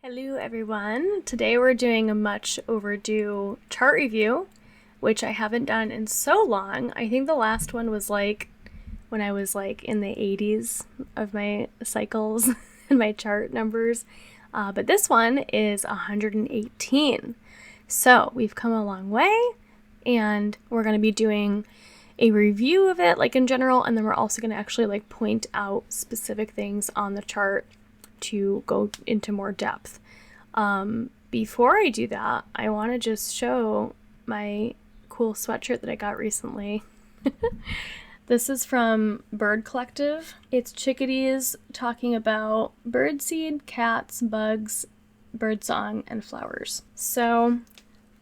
Hello everyone. Today we're doing a much overdue chart review, which I haven't done in so long. I think the last one was like when I was like in the 80s of my cycles and my chart numbers. But this one is 118. So we've come a long way, and we're going to be doing a review of it, like in general, and then we're also going to actually like point out specific things on the chart to go into more depth. Before I do that, I want to just show my cool sweatshirt that I got recently. This is from Bird Collective. It's chickadees talking about birdseed, cats, bugs, birdsong, and flowers. So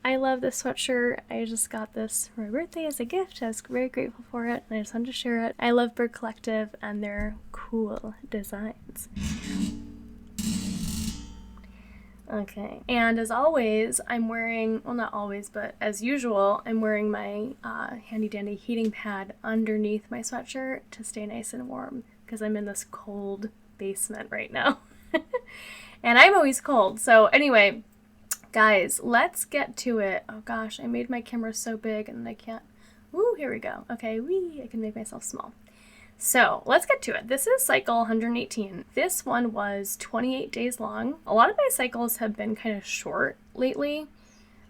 I love this sweatshirt. I just got this for my birthday as a gift. I was very grateful for it, and I just wanted to share it. I love Bird Collective and their cool designs. Okay, and as always, I'm wearing, well, not always, but as usual, I'm wearing my handy dandy heating pad underneath my sweatshirt to stay nice and warm because I'm in this cold basement right now. And I'm always cold. So anyway, guys, let's get to it. Oh gosh, I made my camera so big and I can't. Ooh, here we go. Okay, I can make myself small. So let's get to it. This is cycle 118. This one was 28 days long. A lot of my cycles have been kind of short lately,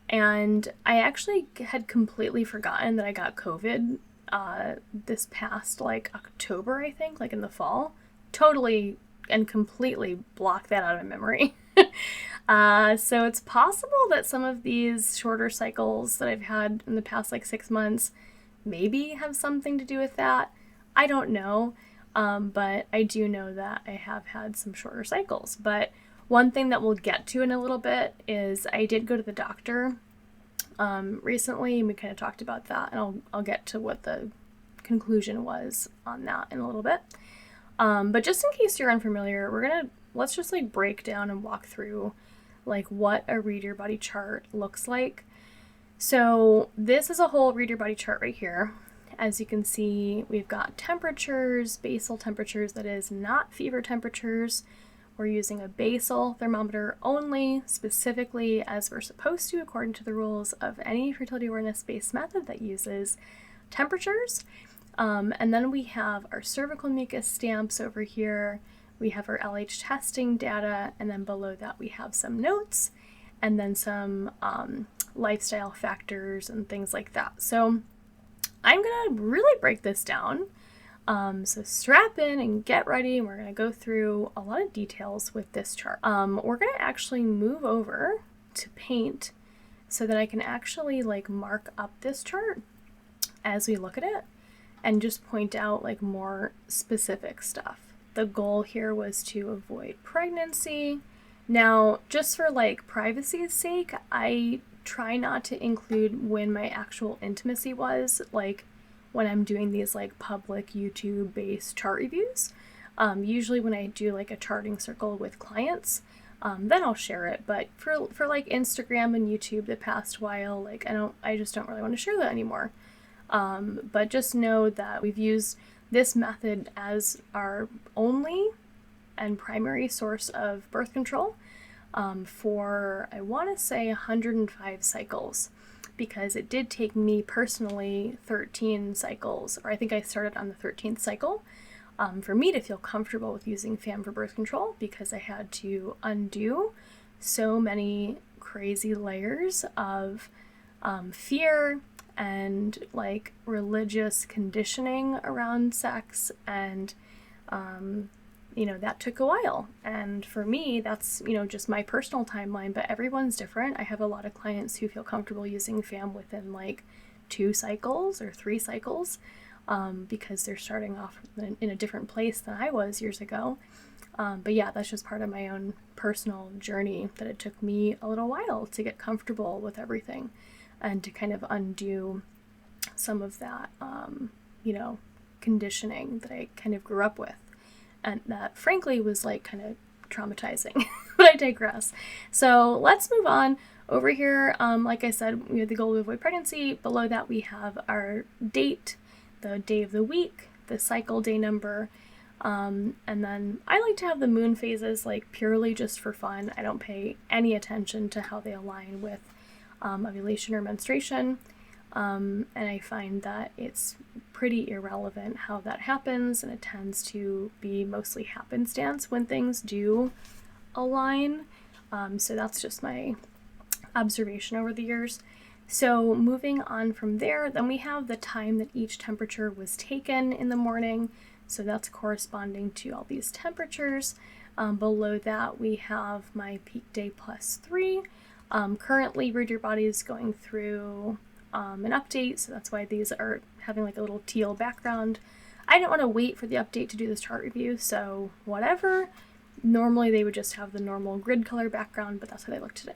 and I actually had completely forgotten that I got COVID this past like October, I think, like in the fall. Totally and completely blocked that out of my memory. So it's possible that some of these shorter cycles that I've had in the past like 6 months maybe have something to do with that. I don't know, but I do know that I have had some shorter cycles. But one thing that we'll get to in a little bit is I did go to the doctor recently, and we kind of talked about that, and I'll get to what the conclusion was on that in a little bit. But just in case you're unfamiliar, let's just like break down and walk through like what a read your body chart looks like. So this is a whole read your body chart right here. As you can see, we've got temperatures, basal temperatures, that is not fever temperatures. We're using a basal thermometer only, specifically as we're supposed to according to the rules of any fertility awareness-based method that uses temperatures. And then we have our cervical mucus stamps over here. We have our LH testing data, and then below that we have some notes, and then some lifestyle factors and things like that. So I'm going to really break this down. So strap in and get ready, and we're going to go through a lot of details with this chart. We're going to actually move over to paint so that I can actually like mark up this chart as we look at it and just point out like more specific stuff. The goal here was to avoid pregnancy. Now, just for like privacy's sake, I try not to include when my actual intimacy was, like when I'm doing these like public YouTube based chart reviews. Usually when I do like a charting circle with clients, then I'll share it. But for like Instagram and YouTube the past while, like I just don't really want to share that anymore. But just know that we've used this method as our only and primary source of birth control for, I want to say, 105 cycles, because it did take me personally 13 cycles, or I think I started on the 13th cycle, for me to feel comfortable with using FAM for birth control, because I had to undo so many crazy layers of fear and like religious conditioning around sex, and that took a while. And for me, that's, just my personal timeline, but everyone's different. I have a lot of clients who feel comfortable using FAM within like 2 cycles or 3 cycles, because they're starting off in a different place than I was years ago. But yeah, that's just part of my own personal journey, that it took me a little while to get comfortable with everything and to kind of undo some of that, conditioning that I kind of grew up with. And that frankly was like kind of traumatizing, but I digress. So let's move on over here. Like I said, we have the goal to avoid pregnancy. Below that, we have our date, the day of the week, the cycle day number, And then I like to have the moon phases like purely just for fun. I don't pay any attention to how they align with ovulation or menstruation. And I find that it's pretty irrelevant how that happens, and it tends to be mostly happenstance when things do align. So that's just my observation over the years. So moving on from there, then we have the time that each temperature was taken in the morning. So that's corresponding to all these temperatures. Below that, we have my peak day +3. Currently, Read Your Body is going through an update, so that's why these are having like a little teal background. I didn't want to wait for the update to do this chart review, so whatever. Normally they would just have the normal grid color background, but that's how they look today.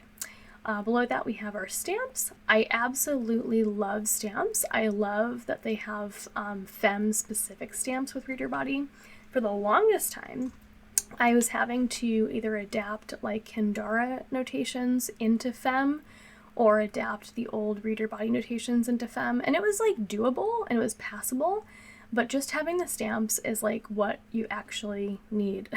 Below that we have our stamps. I absolutely love stamps. I love that they have femme-specific stamps with Read Your Body. For the longest time, I was having to either adapt like Kendara notations into femme or adapt the old Read Your Body notations into femme, and it was like doable and it was passable. But just having the stamps is like what you actually need.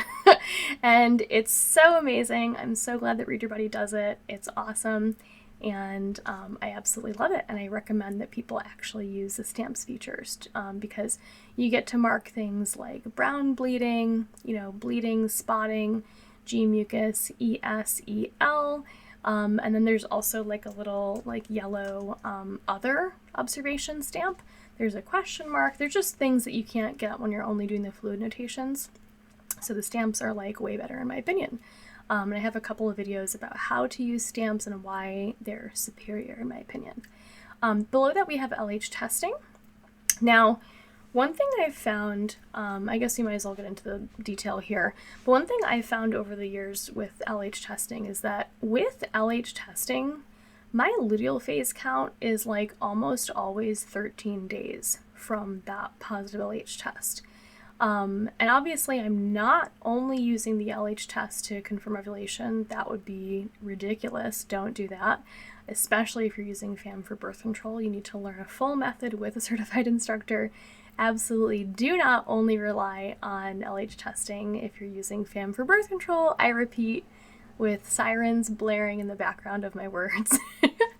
And it's so amazing. I'm so glad that Read Your Body does it. It's awesome. And I absolutely love it. And I recommend that people actually use the stamps features because you get to mark things like brown bleeding, bleeding, spotting, G mucus, ESEL. And then there's also like a little like yellow other observation stamp. There's a question mark. There's just things that you can't get when you're only doing the fluid notations. So the stamps are like way better in my opinion. And I have a couple of videos about how to use stamps and why they're superior in my opinion. Below that we have LH testing. Now, one thing I've found, I guess you might as well get into the detail here, but one thing I've found over the years with LH testing is that with LH testing, my luteal phase count is like almost always 13 days from that positive LH test. And obviously I'm not only using the LH test to confirm ovulation. That would be ridiculous. Don't do that. Especially if you're using FAM for birth control. You need to learn a full method with a certified instructor. Absolutely do not only rely on LH testing if you're using FAM for birth control. I repeat, with sirens blaring in the background of my words.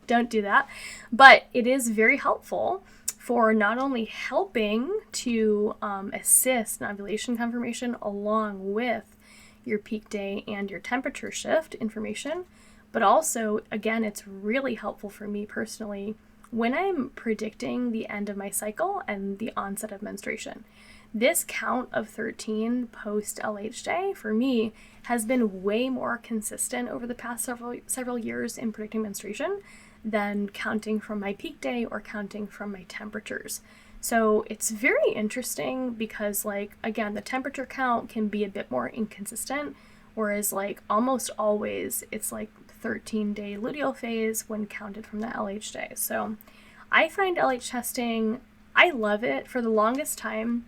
Don't do that. But it is very helpful for not only helping to assist in ovulation confirmation along with your peak day and your temperature shift information, but also, again, it's really helpful for me personally when I'm predicting the end of my cycle and the onset of menstruation. This count of 13 post LH day for me has been way more consistent over the past several years in predicting menstruation than counting from my peak day or counting from my temperatures. So it's very interesting because, like, again, the temperature count can be a bit more inconsistent, whereas like almost always it's like 13-day luteal phase when counted from the LH day. So I find LH testing, I love it. For the longest time,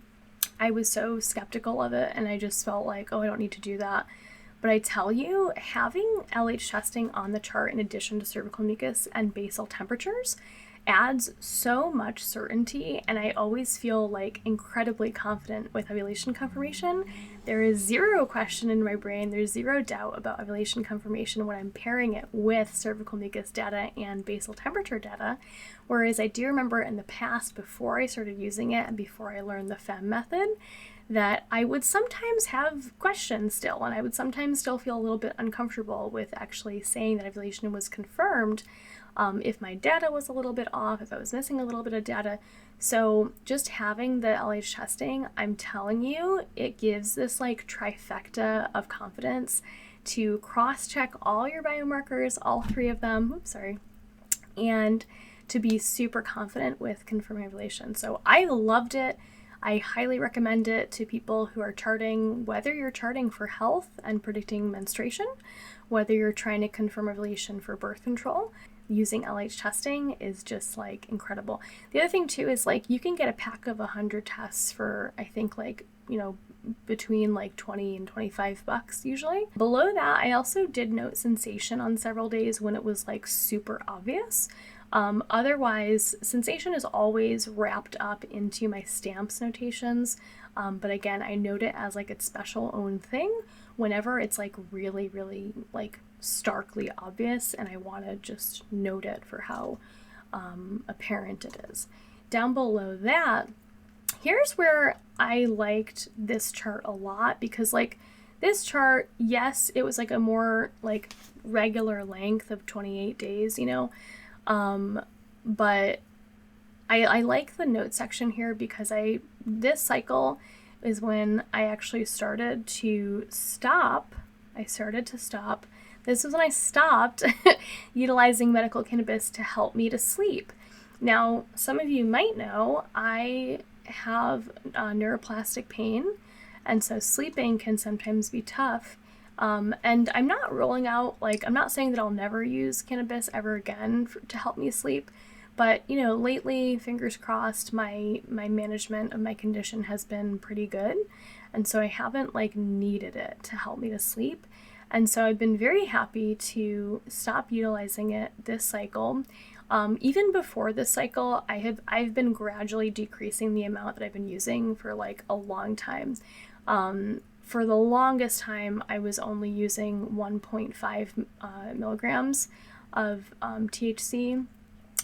I was so skeptical of it and I just felt like, oh, I don't need to do that. But I tell you, having LH testing on the chart in addition to cervical mucus and basal temperatures adds so much certainty, and I always feel like incredibly confident with ovulation confirmation. There is zero question in my brain, there's zero doubt about ovulation confirmation when I'm pairing it with cervical mucus data and basal temperature data, whereas I do remember in the past, before I started using it and before I learned the FEM method, that I would sometimes have questions still, and I would sometimes still feel a little bit uncomfortable with actually saying that ovulation was confirmed if my data was a little bit off, if I was missing a little bit of data. So just having the LH testing, I'm telling you, it gives this like trifecta of confidence to cross-check all your biomarkers, all three of them, and to be super confident with confirming ovulation. So I loved it. I highly recommend it to people who are charting, whether you're charting for health and predicting menstruation, whether you're trying to confirm ovulation for birth control. Using LH testing is just like incredible. The other thing too is like you can get a pack of 100 tests for, I think, like, between like 20 and 25 bucks usually. Below that, I also did note sensation on several days when it was like super obvious. Otherwise, sensation is always wrapped up into my stamps notations. But again, I note it as like its special own thing whenever it's like really, really like starkly obvious and I want to just note it for how apparent it is. Down below that, here's where I liked this chart a lot, because like this chart, yes, it was like a more like regular length of 28 days, you know, but I like the note section here because this cycle is when I actually started to stop. This was when I stopped utilizing medical cannabis to help me to sleep. Now, some of you might know I have neuroplastic pain, and so sleeping can sometimes be tough. And I'm not ruling out, like, I'm not saying that I'll never use cannabis ever again to help me sleep, but, you know, lately, fingers crossed, my management of my condition has been pretty good, and so I haven't, like, needed it to help me to sleep. And so I've been very happy to stop utilizing it this cycle. Even before this cycle, I've been gradually decreasing the amount that I've been using for like a long time. For the longest time, I was only using 1.5 milligrams of THC,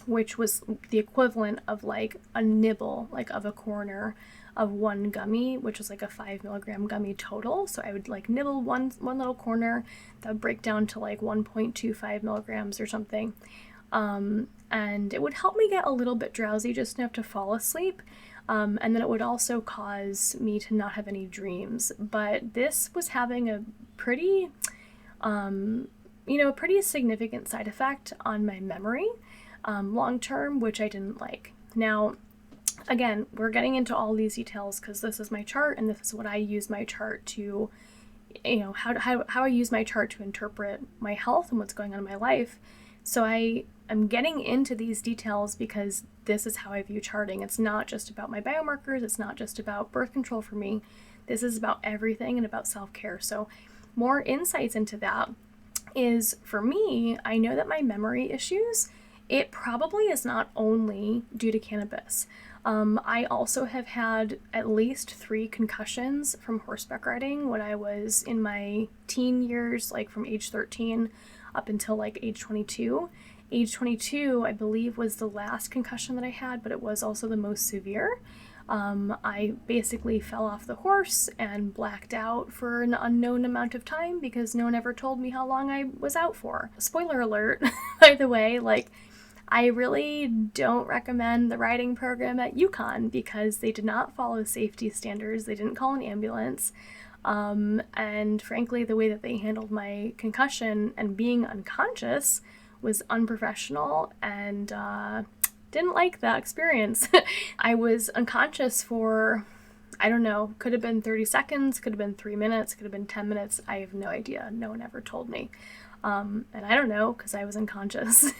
which was the equivalent of like a nibble, like of a corner of one gummy, which was like a 5 milligram gummy total. So I would like nibble one little corner that would break down to like 1.25 milligrams or something. And it would help me get a little bit drowsy, just enough to fall asleep. And then it would also cause me to not have any dreams. But this was having a pretty, pretty significant side effect on my memory long term, which I didn't like. Now, again, we're getting into all these details because this is my chart and this is what I use my chart to, how I use my chart to interpret my health and what's going on in my life. So I'm getting into these details because this is how I view charting. It's not just about my biomarkers. It's not just about birth control for me. This is about everything and about self-care. So more insights into that is, for me, I know that my memory issues, it probably is not only due to cannabis. I also have had at least 3 concussions from horseback riding when I was in my teen years, like from age 13 up until like age 22. Age 22, I believe, was the last concussion that I had, but it was also the most severe. I basically fell off the horse and blacked out for an unknown amount of time because no one ever told me how long I was out for. Spoiler alert, by the way, like, I really don't recommend the riding program at UConn because they did not follow safety standards. They didn't call an ambulance. And frankly, the way that they handled my concussion and being unconscious was unprofessional, and didn't like that experience. I was unconscious for, I don't know, could have been 30 seconds, could have been 3 minutes, could have been 10 minutes. I have no idea. No one ever told me. And I don't know because I was unconscious.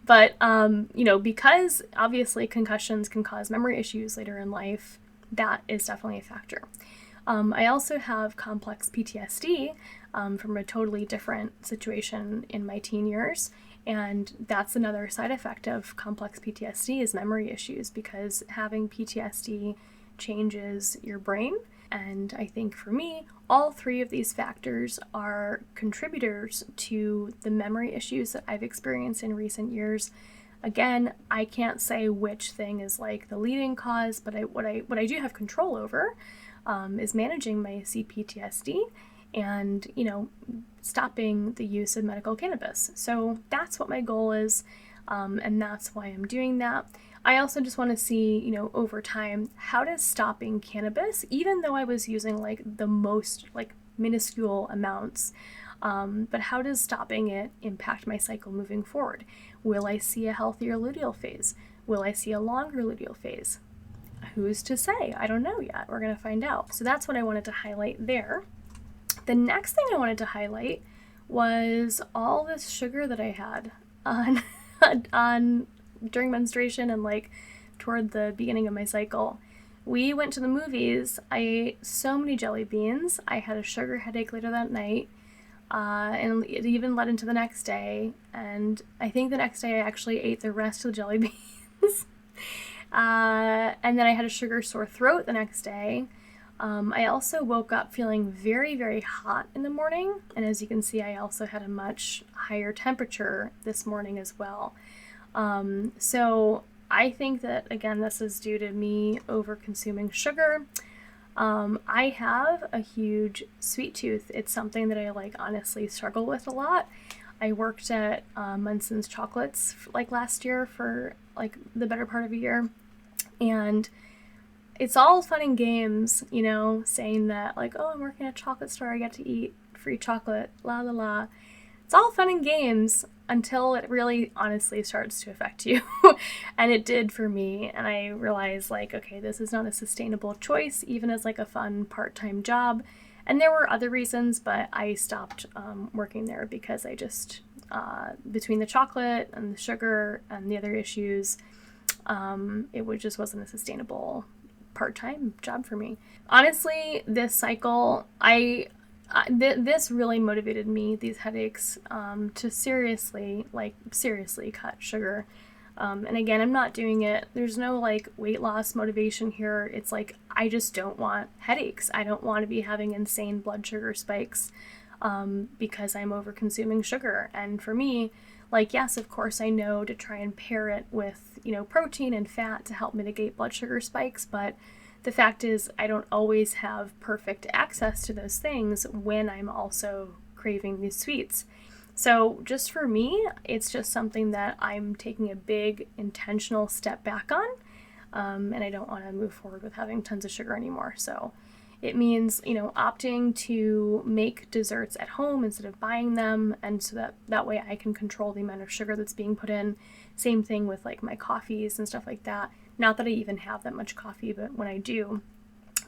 But, because obviously concussions can cause memory issues later in life, that is definitely a factor. I also have complex PTSD from a totally different situation in my teen years, and that's another side effect of complex PTSD is memory issues, because having PTSD changes your brain. And I think for me, all 3 of these factors are contributors to the memory issues that I've experienced in recent years. Again, I can't say which thing is like the leading cause, but what I do have control over is managing my CPTSD and, stopping the use of medical cannabis. So that's what my goal is, and that's why I'm doing that. I also just want to see, over time, how does stopping cannabis, even though I was using like the most like minuscule amounts, but how does stopping it impact my cycle moving forward? Will I see a healthier luteal phase? Will I see a longer luteal phase? Who's to say? I don't know yet. We're going to find out. So that's what I wanted to highlight there. The next thing I wanted to highlight was all this sugar that I had on during menstruation and like toward the beginning of my cycle. We went to the movies. I ate so many jelly beans. I had a sugar headache later that night. And it even led into the next day. And I think the next day I actually ate the rest of the jelly beans. And then I had a sugar sore throat the next day. I also woke up feeling very, very hot in the morning. And as you can see, I also had a much higher temperature this morning as well. So I think that, again, this is due to me over consuming sugar. I have a huge sweet tooth. It's something that I honestly struggle with a lot. I worked at Munson's Chocolates last year for the better part of a year, and it's all fun and games, saying that oh, I'm working at a chocolate store, I get to eat free chocolate, la la la. It's all fun and games until it really honestly starts to affect you. And it did for me. And I realized okay, this is not a sustainable choice, even as a fun part-time job. And there were other reasons, but I stopped working there because I just, between the chocolate and the sugar and the other issues, it just wasn't a sustainable part-time job for me. Honestly, this cycle, this really motivated me, these headaches, to seriously cut sugar. And again, I'm not doing it. There's no weight loss motivation here. It's I just don't want headaches. I don't want to be having insane blood sugar spikes because I'm over consuming sugar. And for me, yes, of course, I know to try and pair it with, protein and fat to help mitigate blood sugar spikes, but the fact is I don't always have perfect access to those things when I'm also craving these sweets. So just for me, it's just something that I'm taking a big intentional step back on, and I don't want to move forward with having tons of sugar anymore. So it means, opting to make desserts at home instead of buying them, and so that way I can control the amount of sugar that's being put in. Same thing with my coffees and stuff like that. Not that I even have that much coffee, but when I do,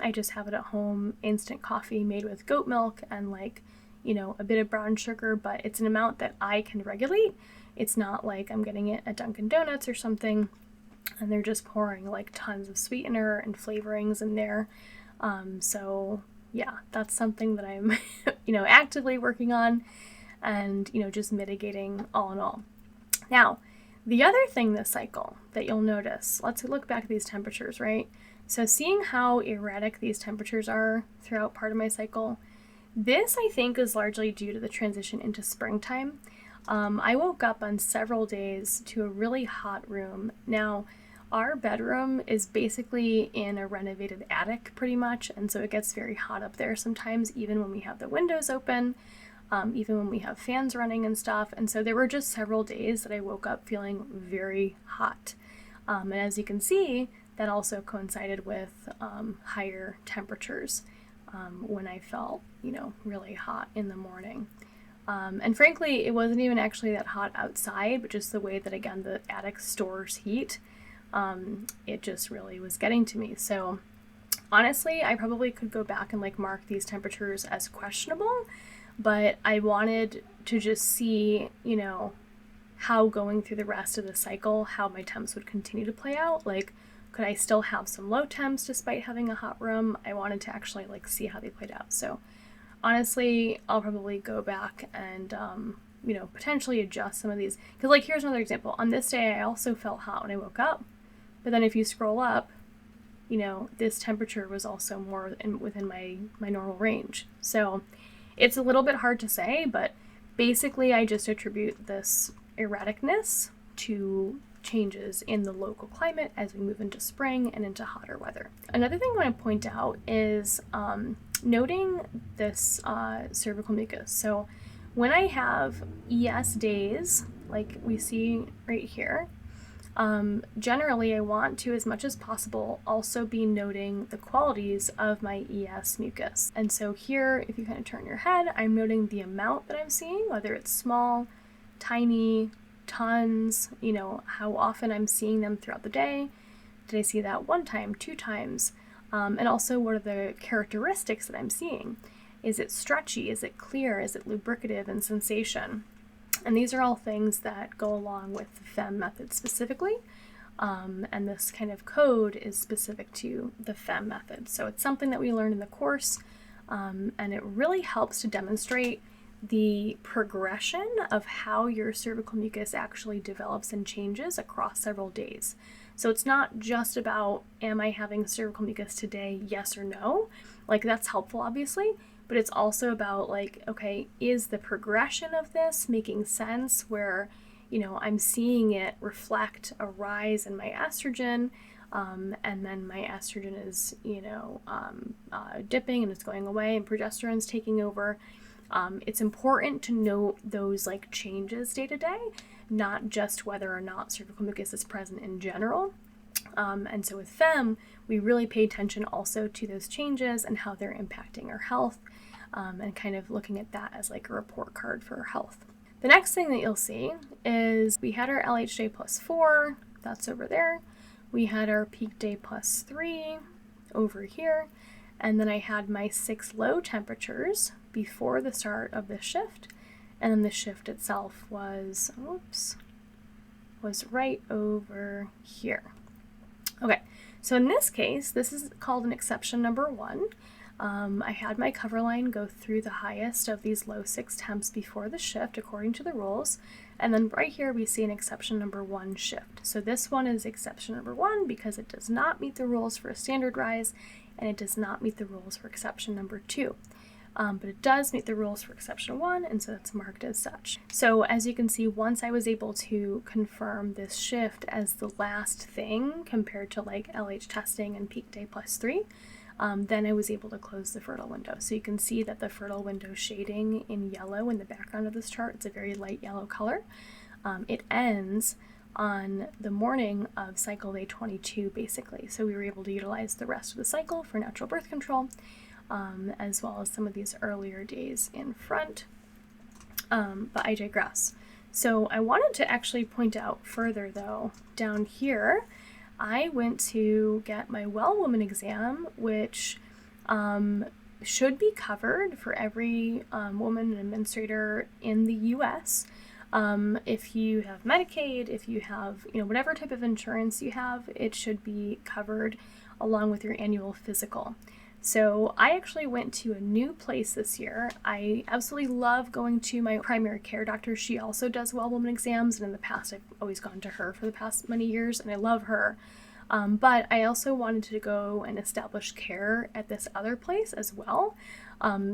I just have it at home, instant coffee made with goat milk and a bit of brown sugar, but it's an amount that I can regulate. It's not I'm getting it at Dunkin' Donuts or something and they're just pouring tons of sweetener and flavorings in there. So yeah, that's something that I'm, actively working on and, just mitigating all in all. Now, the other thing this cycle that you'll notice, let's look back at these temperatures, right? So seeing how erratic these temperatures are throughout part of my cycle, this I think is largely due to the transition into springtime. I woke up on several days to a really hot room. Now, our bedroom is basically in a renovated attic pretty much, and so it gets very hot up there sometimes, even when we have the windows open, even when we have fans running and stuff. And so there were just several days that I woke up feeling very hot. And as you can see, that also coincided with higher temperatures when I felt, really hot in the morning. And frankly, it wasn't even actually that hot outside, but just the way that, again, the attic stores heat, it just really was getting to me. So honestly, I probably could go back and mark these temperatures as questionable, but I wanted to just see, how going through the rest of the cycle, how my temps would continue to play out. Could I still have some low temps despite having a hot room? I wanted to actually see how they played out. So honestly, I'll probably go back and, potentially adjust some of these. Because here's another example. On this day, I also felt hot when I woke up. But then if you scroll up, this temperature was also more within my normal range. So it's a little bit hard to say, but basically I just attribute this erraticness to changes in the local climate as we move into spring and into hotter weather. Another thing I want to point out is noting this cervical mucus. So when I have ES days, like we see right here, generally I want to, as much as possible, also be noting the qualities of my ES mucus. And so here, if you kind of turn your head, I'm noting the amount that I'm seeing, whether it's small, tiny, tons, how often I'm seeing them throughout the day. Did I see that one time, 2 times? And also, what are the characteristics that I'm seeing? Is it stretchy? Is it clear? Is it lubricative in sensation? And these are all things that go along with the FEM method specifically. And this kind of code is specific to the FEM method. So it's something that we learn in the course, and it really helps to demonstrate the progression of how your cervical mucus actually develops and changes across several days. So it's not just about, am I having cervical mucus today, yes or no? Like, that's helpful, obviously, but it's also about, like, okay, is the progression of this making sense where, I'm seeing it reflect a rise in my estrogen, and then my estrogen is, dipping and it's going away and progesterone's taking over. It's important to note those like changes day to day, not just whether or not cervical mucus is present in general. And so with FEM, we really pay attention also to those changes and how they're impacting our health, and kind of looking at that as like a report card for our health. The next thing that you'll see is we had our LH day +4, that's over there. We had our peak day +3 over here. And then I had my 6 low temperatures before the start of the shift. And then the shift itself was right over here. Okay, so in this case, this is called an exception number 1. I had my cover line go through the highest of these low 6 temps before the shift according to the rules. And then right here we see an exception number 1 shift. So this one is exception number 1 because it does not meet the rules for a standard rise, and it does not meet the rules for exception number 2. But it does meet the rules for exception 1, and so it's marked as such. So as you can see, once I was able to confirm this shift as the last thing compared to like LH testing and peak day +3, then I was able to close the fertile window. So you can see that the fertile window shading in yellow in the background of this chart, it's a very light yellow color. It ends on the morning of cycle day 22, basically. So we were able to utilize the rest of the cycle for natural birth control, as well as some of these earlier days in front. But I digress. So I wanted to actually point out further, though, down here, I went to get my well woman exam, which should be covered for every woman and menstruator in the US. If you have Medicaid, if you have, whatever type of insurance you have, it should be covered along with your annual physical. So I actually went to a new place this year. I absolutely love going to my primary care doctor. She also does well woman exams, and in the past I've always gone to her for the past many years, and I love her. But I also wanted to go and establish care at this other place as well,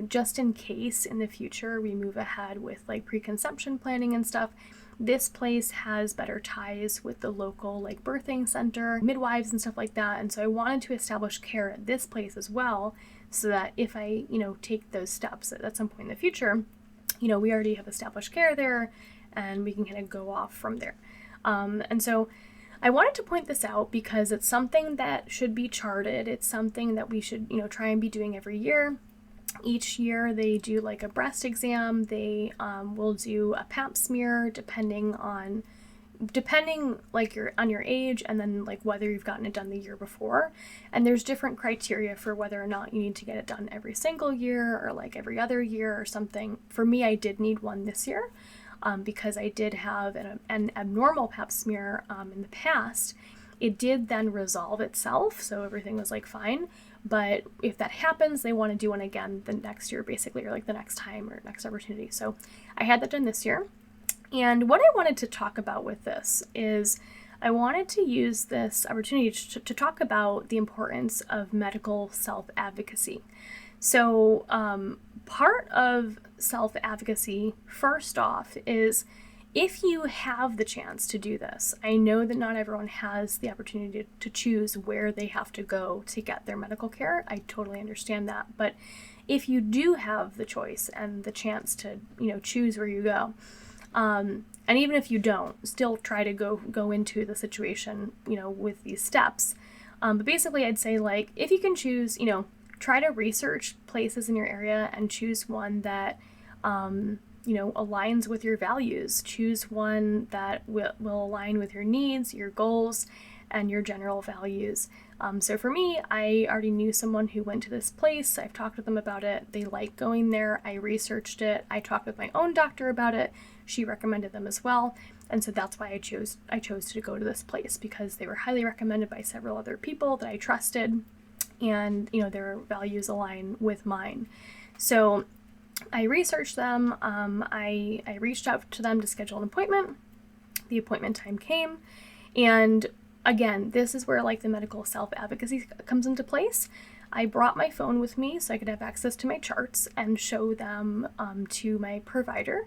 just in case in the future we move ahead with like preconception planning and stuff. This place has better ties with the local like birthing center, midwives and stuff like that. And so I wanted to establish care at this place as well, so that if I, take those steps at some point in the future, we already have established care there and we can kind of go off from there. And so I wanted to point this out because it's something that should be charted. It's something that we should, try and be doing every year. Each year they do like a breast exam. They will do a pap smear depending like on your age, and then like whether you've gotten it done the year before. And there's different criteria for whether or not you need to get it done every single year or like every other year or something. For me, I did need one this year because I did have an abnormal pap smear in the past. It did then resolve itself, so everything was like fine. But if that happens, they want to do one again the next year, basically, or like the next time or next opportunity. So I had that done this year. And what I wanted to talk about with this is I wanted to use this opportunity to talk about the importance of medical self-advocacy. So part of self-advocacy, first off, is if you have the chance to do this. I know that not everyone has the opportunity to choose where they have to go to get their medical care. I totally understand that. But if you do have the choice and the chance to, choose where you go, and even if you don't, still try to go into the situation, with these steps. But basically I'd say, like, if you can choose, try to research places in your area and choose one that, aligns with your values. Choose one that will align with your needs, your goals, and your general values. So for me, I already knew someone who went to this place. I've talked with them about it. They like going there. I researched it. I talked with my own doctor about it. She recommended them as well. And so that's why I chose to go to this place, because they were highly recommended by several other people that I trusted, and their values align with mine. So I researched them. I reached out to them to schedule an appointment. The appointment time came, and again, this is where like the medical self-advocacy comes into place. I brought my phone with me so I could have access to my charts and show them to my provider.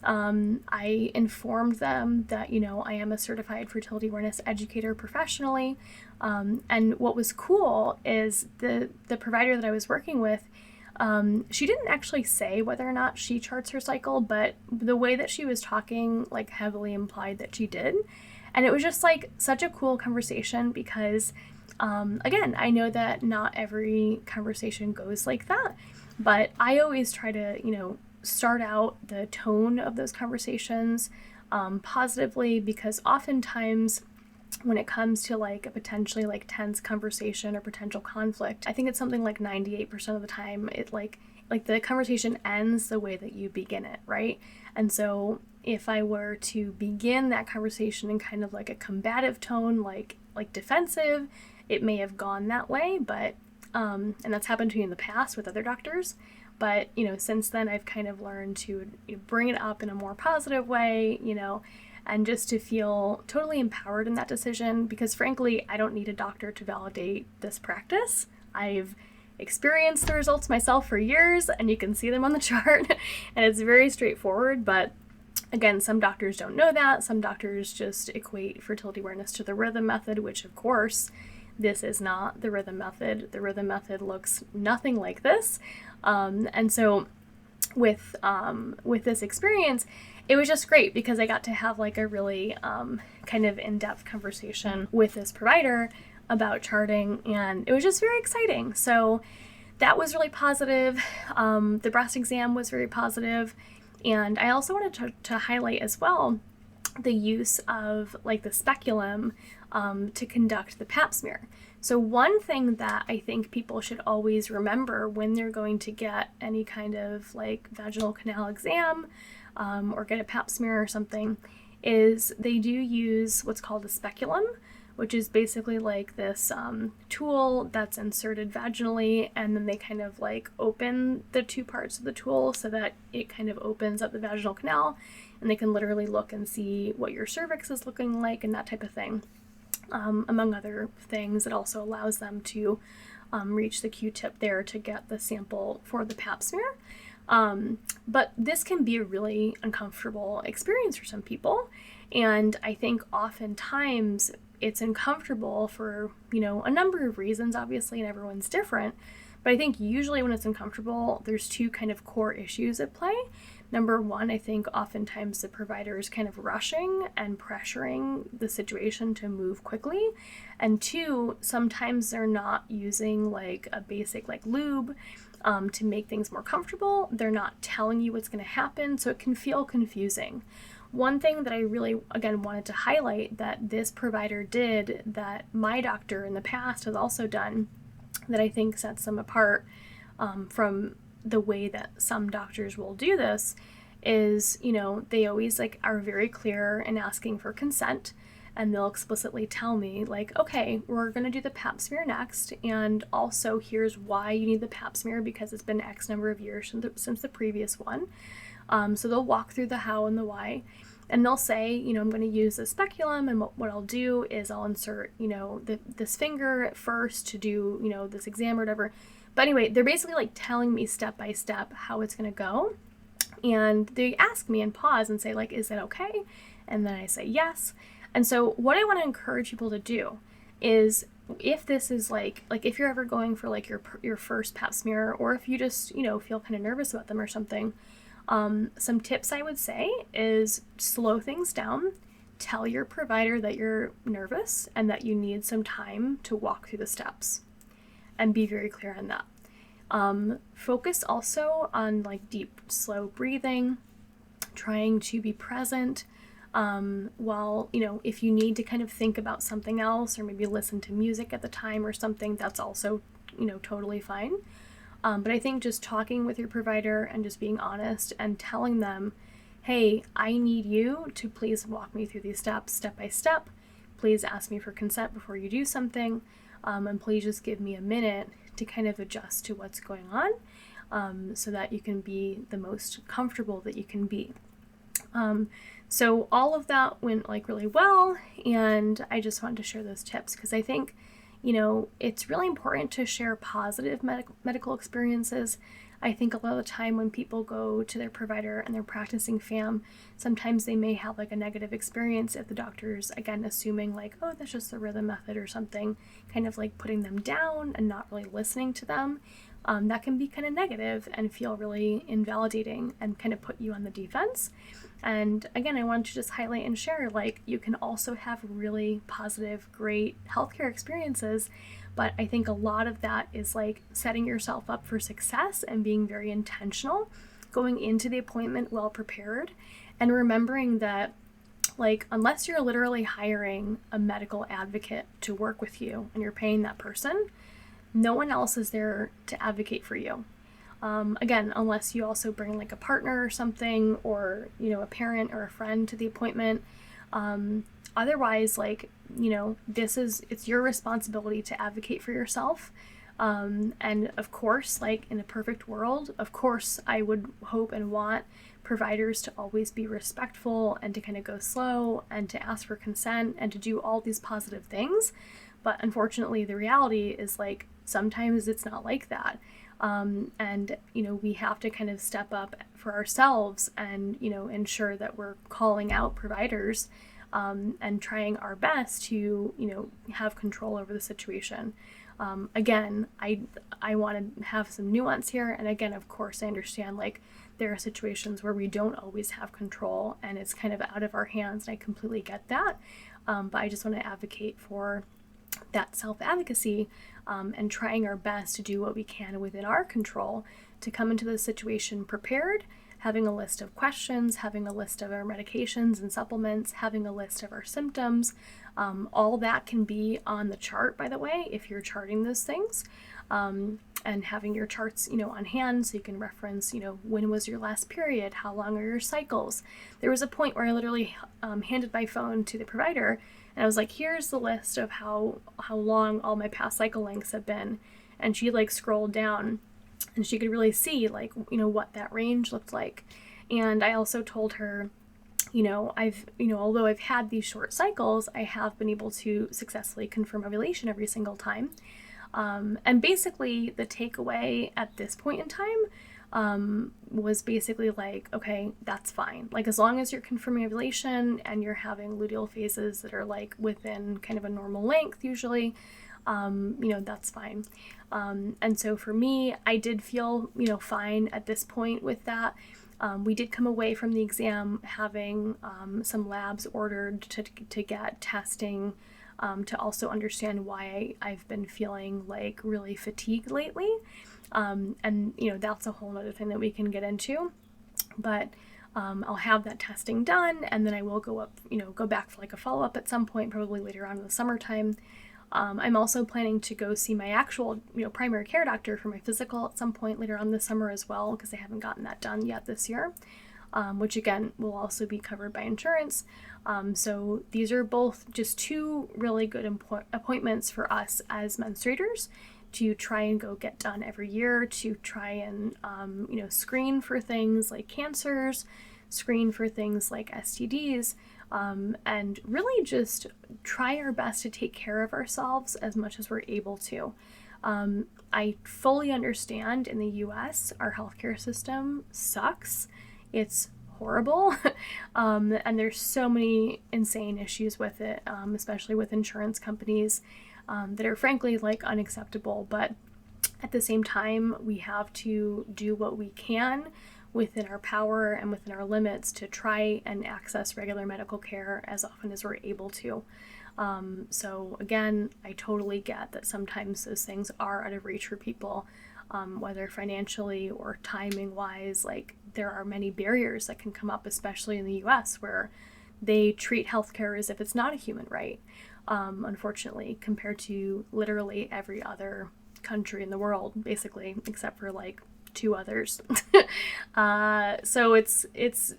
I informed them that, I am a certified fertility awareness educator professionally. And what was cool is the provider that I was working with, she didn't actually say whether or not she charts her cycle, but the way that she was talking like heavily implied that she did. And it was just like such a cool conversation because, again, I know that not every conversation goes like that, but I always try to, start out the tone of those conversations positively, because oftentimes when it comes to like a potentially like tense conversation or potential conflict, I think it's something like 98% of the time it like the conversation ends the way that you begin it, right? And so if I were to begin that conversation in kind of like a combative tone, like defensive, it may have gone that way, but and that's happened to me in the past with other doctors. But, since then I've kind of learned to bring it up in a more positive way, and just to feel totally empowered in that decision, because frankly, I don't need a doctor to validate this practice. I've experienced the results myself for years, and you can see them on the chart, and it's very straightforward. But again, some doctors don't know that. Some doctors just equate fertility awareness to the rhythm method, which of course, this is not the rhythm method. The rhythm method looks nothing like this. And so with this experience, it was just great because I got to have like a really kind of in-depth conversation with this provider about charting, and it was just very exciting. So that was really positive. The breast exam was very positive. And I also wanted to highlight as well the use of like the speculum to conduct the pap smear. So one thing that I think people should always remember when they're going to get any kind of like vaginal canal exam or get a pap smear or something is they do use what's called a speculum, which is basically like this tool that's inserted vaginally, and then they kind of like open the two parts of the tool so that it kind of opens up the vaginal canal, and they can literally look and see what your cervix is looking like and that type of thing. Among other things, it also allows them to reach the Q-tip there to get the sample for the pap smear. But this can be a really uncomfortable experience for some people. And I think oftentimes it's uncomfortable for, a number of reasons, obviously, and everyone's different. But I think usually when it's uncomfortable, there's two kind of core issues at play. Number one, I think oftentimes the provider is kind of rushing and pressuring the situation to move quickly. And two, sometimes they're not using like a basic like lube to make things more comfortable. They're not telling you what's going to happen, so it can feel confusing. One thing that I really, again, wanted to highlight that this provider did that my doctor in the past has also done that I think sets them apart from the way that some doctors will do this is, they always like are very clear in asking for consent, and they'll explicitly tell me like, okay, we're going to do the pap smear next, and also here's why you need the pap smear, because it's been X number of years since the previous one. So they'll walk through the how and the why, and they'll say, I'm going to use the speculum, and what I'll do is I'll insert, this finger at first to do, this exam or whatever. But anyway, they're basically like telling me step by step how it's going to go. And they ask me and pause and say like, is that okay? And then I say yes. And so what I want to encourage people to do is, if this is like if you're ever going for like your first pap smear, or if you just, feel kind of nervous about them or something, some tips I would say is slow things down. Tell your provider that you're nervous and that you need some time to walk through the steps, and be very clear on that. Focus also on like deep, slow breathing, trying to be present while, if you need to kind of think about something else or maybe listen to music at the time or something, that's also, totally fine. But I think just talking with your provider and just being honest and telling them, hey, I need you to please walk me through these steps step by step. Please ask me for consent before you do something. And please just give me a minute to kind of adjust to what's going on. so that you can be the most comfortable that you can be. So all of that went like really well, and I just wanted to share those tips because I think, it's really important to share positive medical experiences. I think a lot of the time when people go to their provider and they're practicing FAM, sometimes they may have like a negative experience if the doctor's, again, assuming like, oh, that's just the rhythm method or something, kind of like putting them down and not really listening to them. That can be kind of negative and feel really invalidating and kind of put you on the defense. And again, I want to just highlight and share, like, you can also have really positive, great healthcare experiences, but I think a lot of that is like setting yourself up for success and being very intentional, going into the appointment well prepared, and remembering that, like, unless you're literally hiring a medical advocate to work with you and you're paying that person, no one else is there to advocate for you. Again, unless you also bring like a partner or something, or, a parent or a friend to the appointment. Otherwise, like, it's your responsibility to advocate for yourself. And of course, like in a perfect world, of course, I would hope and want providers to always be respectful and to kind of go slow and to ask for consent and to do all these positive things. But unfortunately, the reality is like sometimes it's not like that. And, we have to kind of step up for ourselves and, ensure that we're calling out providers and trying our best to, have control over the situation. Again, I want to have some nuance here. And again, of course, I understand like there are situations where we don't always have control and it's kind of out of our hands. And I completely get that. But I just want to advocate for that self-advocacy and trying our best to do what we can within our control to come into the situation prepared, having a list of questions, having a list of our medications and supplements, having a list of our symptoms. All that can be on the chart, by the way, if you're charting those things. And having your charts, on hand so you can reference, when was your last period? How long are your cycles? There was a point where I literally handed my phone to the provider and I was like, here's the list of how long all my past cycle lengths have been. And she like scrolled down and she could really see like, what that range looked like. And I also told her, although I've had these short cycles, I have been able to successfully confirm ovulation every single time. And basically the takeaway at this point in time was basically like, okay, that's fine. Like as long as you're confirming ovulation and you're having luteal phases that are like within kind of a normal length usually, that's fine. And so for me, I did feel, fine at this point with that. We did come away from the exam having some labs ordered to get testing to also understand why I've been feeling like really fatigued lately. And, that's a whole other thing that we can get into. But I'll have that testing done, and then I will go back for like a follow-up at some point, probably later on in the summertime. I'm also planning to go see my actual, primary care doctor for my physical at some point later on this summer as well, because I haven't gotten that done yet this year, which again will also be covered by insurance. So these are both just two really good appointments for us as menstruators to try and go get done every year, to try and, screen for things like cancers, screen for things like STDs, and really just try our best to take care of ourselves as much as we're able to. I fully understand in the US, our healthcare system sucks. It's horrible. And there's so many insane issues with it, especially with insurance companies that are frankly like unacceptable. But at the same time, we have to do what we can within our power and within our limits to try and access regular medical care as often as we're able to. So again, I totally get that sometimes those things are out of reach for people, whether financially or timing wise. Like there are many barriers that can come up, especially in the US, where they treat healthcare as if it's not a human right, unfortunately, compared to literally every other country in the world, basically, except for like 2 others. So it's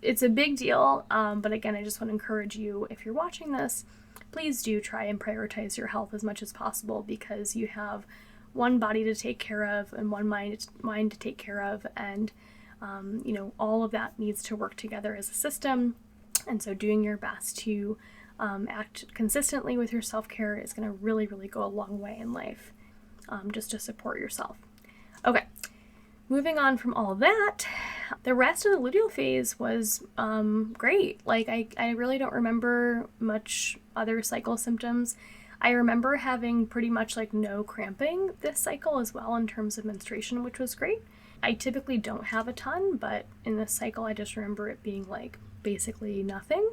a big deal. But again, I just want to encourage you, if you're watching this, please do try and prioritize your health as much as possible, because you have one body to take care of and one mind to take care of, and all of that needs to work together as a system. And so doing your best to act consistently with your self-care is going to really, really go a long way in life, just to support yourself. Okay, moving on from all that, the rest of the luteal phase was great. Like, I really don't remember much other cycle symptoms. I remember having pretty much like no cramping this cycle as well in terms of menstruation, which was great. I typically don't have a ton, but in this cycle I just remember it being like basically nothing.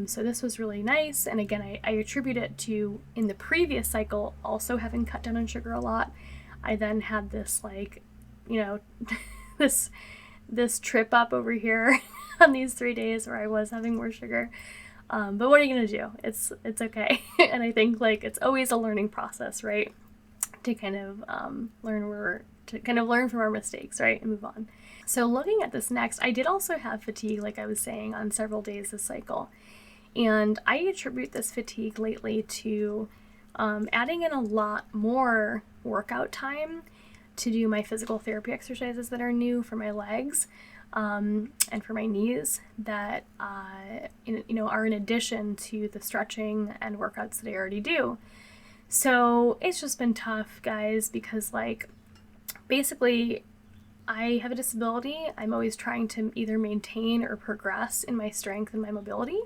So this was really nice. And again, I attribute it to, in the previous cycle, also having cut down on sugar a lot. I then had this like, this trip up over here on these 3 days where I was having more sugar. But what are you going to do? It's okay. And I think like it's always a learning process, right? To kind of learn from our mistakes, right? And move on. So looking at this next, I did also have fatigue, like I was saying, on several days this cycle. And I attribute this fatigue lately to adding in a lot more workout time to do my physical therapy exercises that are new for my legs and for my knees that are in addition to the stretching and workouts that I already do. So it's just been tough, guys, because like basically I have a disability. I'm always trying to either maintain or progress in my strength and my mobility.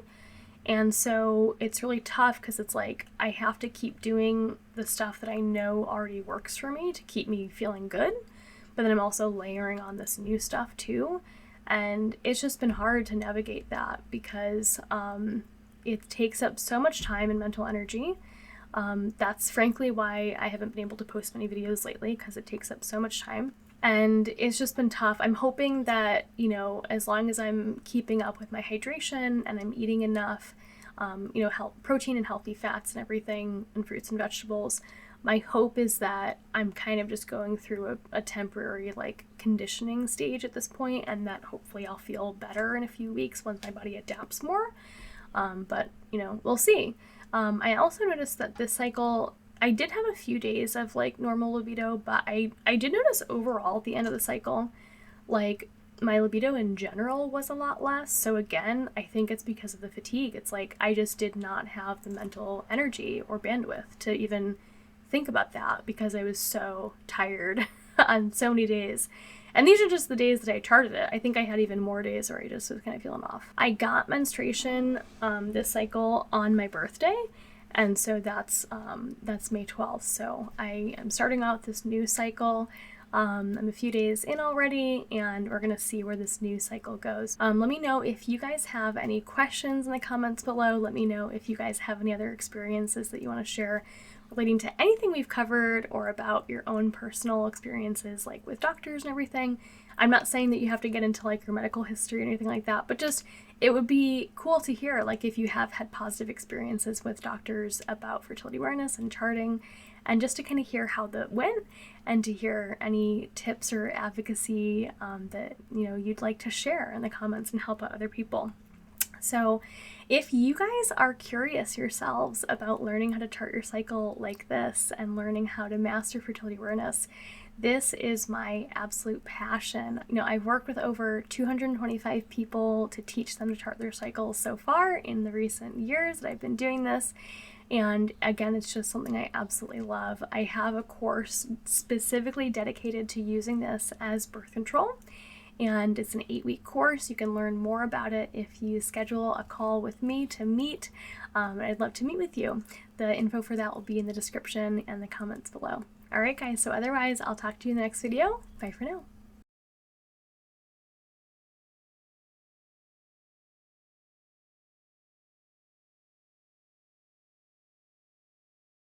And so it's really tough because it's like I have to keep doing the stuff that I know already works for me to keep me feeling good. But then I'm also layering on this new stuff too. And it's just been hard to navigate that because it takes up so much time and mental energy. That's frankly why I haven't been able to post many videos lately, because it takes up so much time. And it's just been tough. I'm hoping that, as long as I'm keeping up with my hydration and I'm eating enough, protein and healthy fats and everything, and fruits and vegetables, my hope is that I'm kind of just going through a temporary like conditioning stage at this point, and that hopefully I'll feel better in a few weeks once my body adapts more. But we'll see. I also noticed that this cycle, I did have a few days of like normal libido, but I did notice overall at the end of the cycle, like my libido in general was a lot less. So again, I think it's because of the fatigue. It's like I just did not have the mental energy or bandwidth to even think about that because I was so tired on so many days. And these are just the days that I charted it. I think I had even more days where I just was kind of feeling off. I got menstruation this cycle on my birthday. And so that's May 12th. So I am starting out this new cycle. I'm a few days in already, and we're going to see where this new cycle goes. Let me know if you guys have any questions in the comments below. Let me know if you guys have any other experiences that you want to share relating to anything we've covered or about your own personal experiences, like with doctors and everything. I'm not saying that you have to get into like your medical history or anything like that, but just it would be cool to hear like if you have had positive experiences with doctors about fertility awareness and charting, and just to kind of hear how that went and to hear any tips or advocacy that you'd like to share in the comments and help out other people. So if you guys are curious yourselves about learning how to chart your cycle like this and learning how to master fertility awareness, this is my absolute passion. I've worked with over 225 people to teach them to chart their cycles so far in the recent years that I've been doing this. And again, it's just something I absolutely love. I have a course specifically dedicated to using this as birth control. And it's an 8-week course. You can learn more about it if you schedule a call with me to meet. I'd love to meet with you. The info for that will be in the description and the comments below. All right, guys, so otherwise, I'll talk to you in the next video. Bye for now.